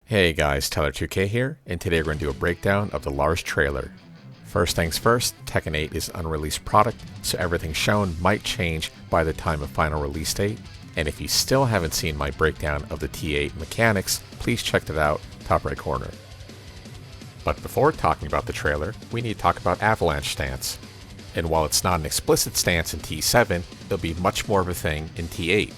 Hey guys, Tyler2K here, and today we're going to do a breakdown of the Lars trailer. First things first, Tekken 8 is an unreleased product, so everything shown might change by the time of final release date, and if you still haven't seen my breakdown of the T8 mechanics, please check that out, top right corner. But before talking about the trailer, we need to talk about Avalanche stance. And while it's not an explicit stance in T7, it'll be much more of a thing in T8.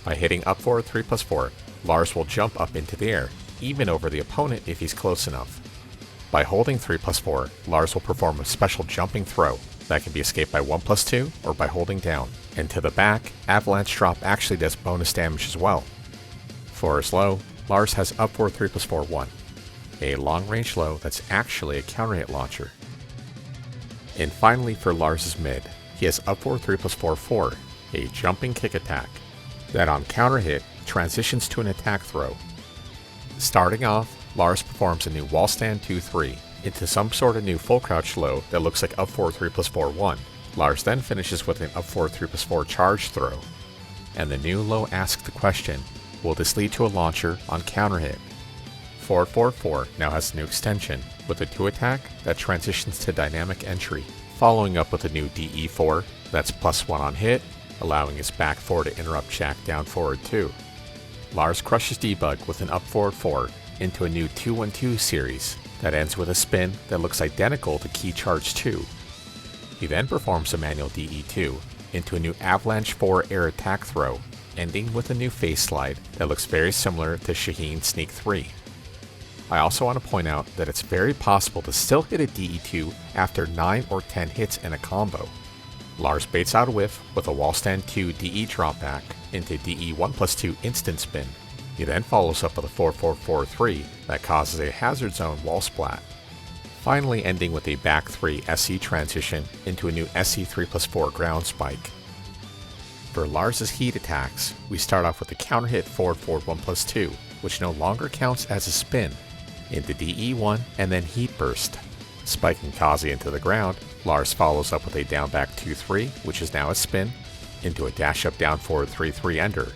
By hitting up forward 3+4, Lars will jump up into the air, even over the opponent if he's close enough. By holding 3+4, Lars will perform a special jumping throw that can be escaped by 1+2 or by holding down. And to the back, Avalanche drop actually does bonus damage as well. For his low, Lars has up forward 3+4 1, a long range low that's actually a counter hit launcher. And finally for Lars' mid, he has up forward 3+4 4, a jumping kick attack that on counter hit transitions to an attack throw. Starting off, Lars performs a new wall stand 2-3 into some sort of new full crouch low that looks like up forward 3+4 1. Lars then finishes with an up forward 3+4 charge throw. And the new low asks the question, will this lead to a launcher on counter hit? Forward 4-4 now has a new extension with a 2 attack that transitions to dynamic entry, following up with a new DE4 that's +1 on hit, allowing his back 4 to interrupt Jack down forward 2. Lars crushes debug with an up forward 4 into a new 2-1-2 series that ends with a spin that looks identical to key charge 2. He then performs a manual DE2 into a new Avalanche 4 air attack throw, ending with a new face slide that looks very similar to Shaheen's Sneak 3. I also want to point out that it's very possible to still hit a DE2 after 9 or 10 hits in a combo. Lars baits out a whiff with a wall stand 2 DE dropback into DE 1+2 instant spin. He then follows up with a 4-4-4-3 that causes a hazard zone wall splat. Finally ending with a back 3 SE transition into a new SE 3+4 ground spike. For Lars' heat attacks, we start off with a counter hit forward 1+2, which no longer counts as a spin, into DE1 and then heat burst. Spiking Kazi into the ground, Lars follows up with a down back 2-3, which is now a spin, into a dash up down forward 3-3 ender.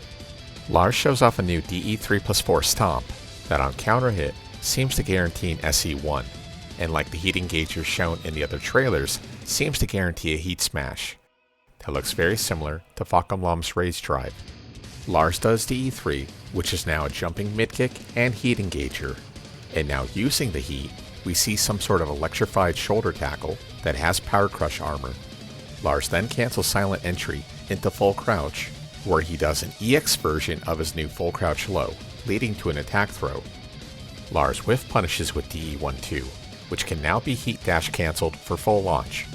Lars shows off a new DE 3+4 stomp that on counter hit seems to guarantee an SE1, and like the heat engagers shown in the other trailers, seems to guarantee a heat smash. That looks very similar to Falcon Lom's Rage Drive. Lars does DE3, which is now a jumping mid kick and heat engager, and now using the heat, we see some sort of electrified shoulder tackle that has power crush armor. Lars then cancels silent entry into full crouch, where he does an EX version of his new full crouch low, leading to an attack throw. Lars whiff punishes with DE1-2, which can now be heat dash cancelled for full launch.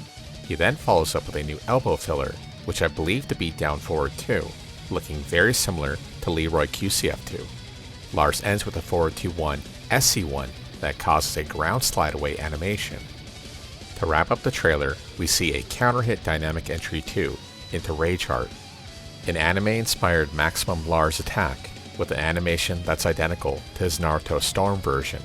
He then follows up with a new elbow filler, which I believe to be down forward 2, looking very similar to Leroy QCF2. Lars ends with a forward 2-1 SC1 that causes a ground slide away animation. To wrap up the trailer, we see a counter hit dynamic entry 2 into Rage Heart, an anime-inspired maximum Lars attack with an animation that's identical to his Naruto Storm version.